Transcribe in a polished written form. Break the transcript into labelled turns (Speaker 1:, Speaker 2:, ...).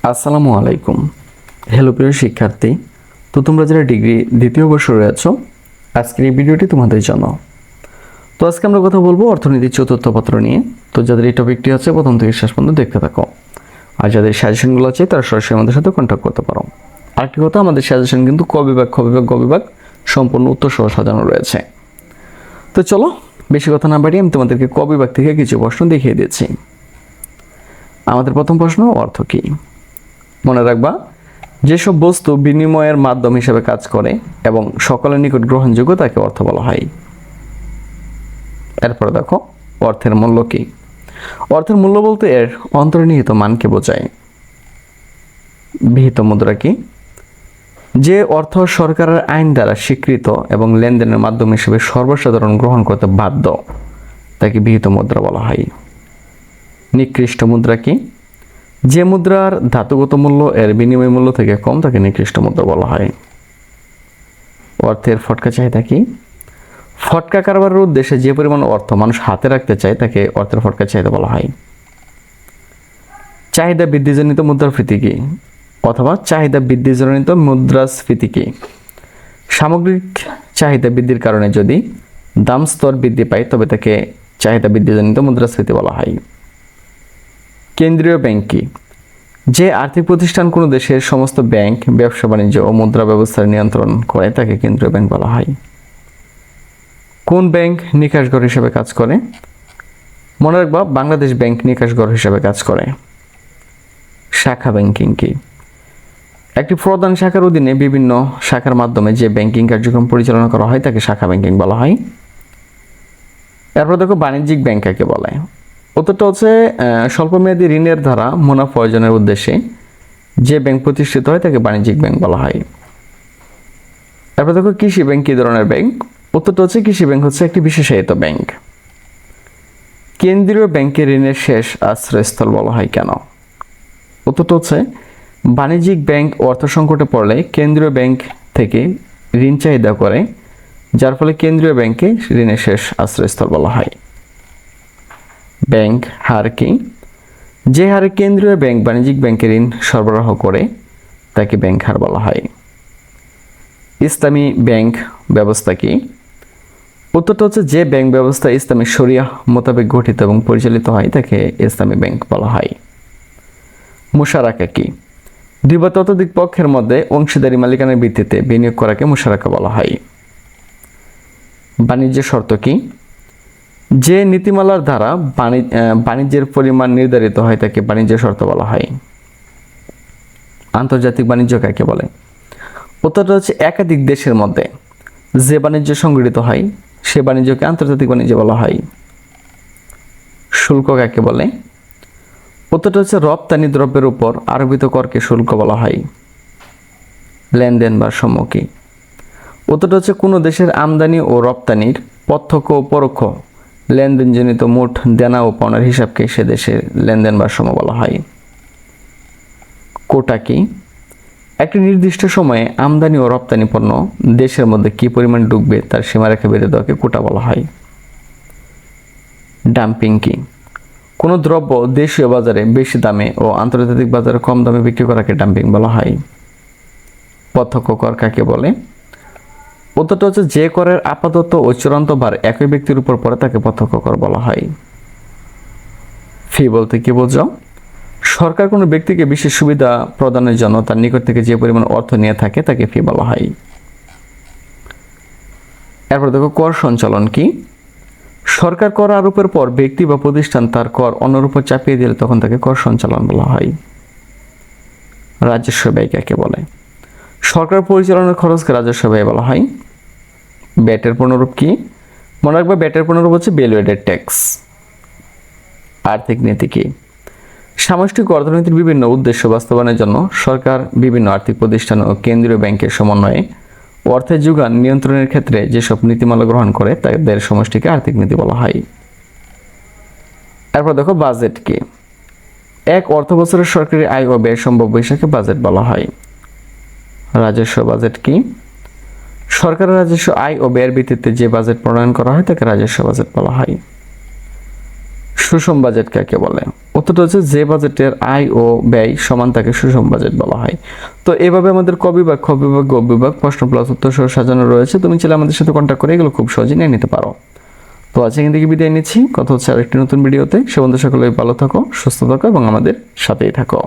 Speaker 1: আসসালামু আলাইকুম। হ্যালো প্রিয় শিক্ষার্থী, তো তোমরা যারা ডিগ্রি দ্বিতীয় বর্ষে আছো, আজকের এই ভিডিওটি তোমাদের জন্য। তো আজকে আমরা কথা বলবো অর্থনীতির চতুর্থ পত্র নিয়ে। তো যাদের এই টপিকটি আছে প্রথম থেকে শেষ পর্যন্ত দেখতে থাকো, আর যাদের সাজেশনগুলো আছে তারা সরাসরি আমাদের সাথে কন্ট্যাক্ট করতে পারো। আরেকটি কথা, আমাদের সাজেশন কিন্তু ক বিভাগ, খ বিভাগ, গ বিভাগ সম্পূর্ণ উত্তর সহ সাজানো রয়েছে। তো চলো বেশি কথা না বাড়িয়ে আমি তোমাদেরকে ক বিভাগ থেকে কিছু প্রশ্ন দেখিয়ে দিচ্ছি। আমাদের প্রথম প্রশ্ন, অর্থ কী? মনে রাখবা, যেসব বস্তু বিনিময়ের মাধ্যম হিসেবে কাজ করে এবং সকলের নিকট গ্রহণযোগ্য তাকে অর্থ বলা হয়। এরপরে দেখো, অর্থের মূল্য কি? অর্থের মূল্য বলতে এর অন্তর্নিহিত মানকে বোঝায়। বিহিত মুদ্রা কি? যে অর্থ সরকারের আইন দ্বারা স্বীকৃত এবং লেনদেনের মাধ্যম হিসেবে সর্বসাধারণ গ্রহণ করতে বাধ্য তাকে বিহিত মুদ্রা বলা হয়। নিকৃষ্ট মুদ্রা কি? যে মুদ্রার ধাতুগত মূল্য এর বিনিময় মূল্য থেকে কম তাকে নিকৃষ্ট মুদ্রা বলা হয়। অর্থের ফটকা চাহিদা কি? ফটকা কারবারের উদ্দেশ্যে যে পরিমাণ অর্থ মানুষ হাতে রাখতে চায় তাকে অর্থের ফটকা চাহিদা বলা হয়। চাহিদা বৃদ্ধিজনিত মুদ্রাস্ফীতি কি? অথবা চাহিদা বৃদ্ধিজনিত মুদ্রাস্ফীতি কি? সামগ্রিক চাহিদা বৃদ্ধির কারণে যদি দাম স্তর বৃদ্ধি পায় তবে তাকে চাহিদা বৃদ্ধিজনিত মুদ্রাস্ফীতি বলা হয়। কেন্দ্রীয় ব্যাংক কি? যে আর্থিক প্রতিষ্ঠান কোনো দেশের সমস্ত ব্যাংক, ব্যবসা বাণিজ্য ও মুদ্রা ব্যবস্থার নিয়ন্ত্রণ করে তাকে কেন্দ্রীয় ব্যাংক বলা হয়। কোন ব্যাংক নিকাশঘর হিসেবে কাজ করে? মনে রাখবা, বাংলাদেশ ব্যাংক নিকাশঘর হিসেবে কাজ করে। শাখা ব্যাংকিং কি? একটি প্রধান শাখার অধীনে বিভিন্ন শাখার মাধ্যমে যে ব্যাংকিং কার্যক্রম পরিচালনা করা হয় তাকে শাখা ব্যাংকিং বলা হয়। এরপর দেখো, বাণিজ্যিক ব্যাংক কাকে বলে? উত্তরটা হচ্ছে স্বল্পমেয়াদী ঋণের দ্বারা মুনাফা অর্জনের উদ্দেশ্যে যে ব্যাংক প্রতিষ্ঠিত হয় তাকে বাণিজ্যিক ব্যাংক বলা হয়। তারপর দেখো, কৃষি ব্যাংক কী ধরনের ব্যাংক? উত্তরটা হচ্ছে কৃষি ব্যাংক হচ্ছে একটি বিশেষায়িত ব্যাংক। কেন্দ্রীয় ব্যাংকে ঋণের শেষ আশ্রয়স্থল বলা হয় কেন? উত্তরটা হচ্ছে বাণিজ্যিক ব্যাংক অর্থ সংকটে পড়লে কেন্দ্রীয় ব্যাংক থেকে ঋণ চাহিদা করে, যার ফলে কেন্দ্রীয় ব্যাংকে ঋণের শেষ আশ্রয়স্থল বলা হয়। ব্যাংক হার কি? যে হারে কেন্দ্রীয় ব্যাংক বাণিজ্যিক ব্যাংকে ঋণ সরবরাহ করে তাকে ব্যাংক হার বলা হয়। ইসলামী ব্যাংক ব্যবস্থা কি? উত্তরটা হচ্ছে যে ব্যাংক ব্যবস্থা ইসলামী শরিয়া মোতাবেক গঠিত এবং পরিচালিত হয় তাকে ইসলামী ব্যাংক বলা হয়। মুশারাকা কি? দুই বা ততোধিক পক্ষের মধ্যে অংশীদারি মালিকানার ভিত্তিতে বিনিয়োগ করাকে মুশারাকা বলা হয়। বাণিজ্য শর্ত কি? যে নীতিমালার দ্বারা বাণিজ্যের পরিমাণ নির্ধারিত হয় তাকে বাণিজ্য শর্ত বলা হয়। আন্তর্জাতিক বাণিজ্য কাকে বলে? উত্তরটা হচ্ছে একাধিক দেশের মধ্যে যে বাণিজ্য সংগঠিত হয় সে বাণিজ্যকে আন্তর্জাতিক বাণিজ্য বলা হয়। শুল্ক কাকে বলে? উত্তরটা হচ্ছে রপ্তানি দ্রব্যের উপর আরোপিত করকে শুল্ক বলা হয়। লেনদেন ভারসাম্য কি? উত্তরটা হচ্ছে কোনো দেশের আমদানি ও রপ্তানির প্রত্যক্ষ ও পরোক্ষ লেনদেনজনিত মোট দেনা ও পাওনার হিসাবকে সে দেশের লেনদেন ভারসাম্য বলা হয়। কোটা কি? একটি নির্দিষ্ট সময়ে আমদানি ও রপ্তানি পণ্য দেশের মধ্যে কী পরিমাণ ঢুকবে তার সীমারেখা বেঁধে দেওয়াকে কোটা বলা হয়। ডাম্পিং কি? কোনো দ্রব্য দেশীয় বাজারে বেশি দামে ও আন্তর্জাতিক বাজারে কম দামে বিক্রি করাকে ডাম্পিং বলা হয়। প্রত্যক্ষ কর কাকে বলে? উত্তরটা হচ্ছে যে করের আপাতত ও চূড়ান্ত ভার একই ব্যক্তির উপর পড়ে তাকে প্রত্যক্ষ কর বলা হয়। ফি বলতে কি বোঝো? সরকার কোনো ব্যক্তিকে বিশেষ সুবিধা প্রদানের জন্য তার নিকট থেকে যে পরিমাণ অর্থ নিয়ে থাকে তাকে ফি বলা হয়। এরপর দেখো, কর সঞ্চালন কি? সরকার কর আরোপের পর ব্যক্তি বা প্রতিষ্ঠান তার কর অন্যের উপর চাপিয়ে দিলে তখন তাকে কর সঞ্চালন বলা হয়। রাজস্ব ব্যয় কাকে বলে? সরকার পরিচালনার খরচকে রাজস্ব ব্যয় বলা হয়। ব্যাটের পুনরূপ কি? মনে রাখবে, ব্যাটের পুনরূপ হচ্ছে ভ্যালু এডেড ট্যাক্স। আর্থিক নীতি কি? সামষ্টিক অর্থনীতির বিভিন্ন উদ্দেশ্য বাস্তবায়নের জন্য সরকার বিভিন্ন আর্থিক প্রতিষ্ঠান ও কেন্দ্রীয় ব্যাংকের সমন্বয়ে অর্থের যোগান নিয়ন্ত্রণের ক্ষেত্রে যেসব নীতিমালা গ্রহণ করে তাদের সমষ্টিকে আর্থিক নীতি বলা হয়। এরপর দেখো, বাজেট কি? এক অর্থ বছরের সরকারি আয় ও ব্যয় সম্ভাব্য হিসাবে বাজেট বলা হয়। রাজস্ব বাজেট কি? সরকারের রাজস্ব আয় ও ব্যয়ের ভিত্তিতে যে বাজেট প্রণয়ন করা হয় তাকে রাজস্ব বাজেট বলা হয়। সুষম বাজেট কাকে বলে? উত্তরটা হচ্ছে যে বাজেটের আয় ও ব্যয় সমান তাকে সুষম বাজেট বলা হয়। তো এভাবে আমাদের ক বিভাগ, খ বিভাগ, গ বিভাগ প্রশ্ন প্লাস উত্তর সহ সাজানো রয়েছে। তুমি চাইলে আমাদের সাথে কন্ট্যাক্ট করে এগুলো খুব সহজে নিয়ে নিতে পারো। তো আজ এখান থেকে বিদায় নিচ্ছি, কথা হচ্ছে আরেকটি নতুন ভিডিওতে। সে বন্ধু সকলে ভালো থাকো, সুস্থ থাকো এবং আমাদের সাথেই থাকো।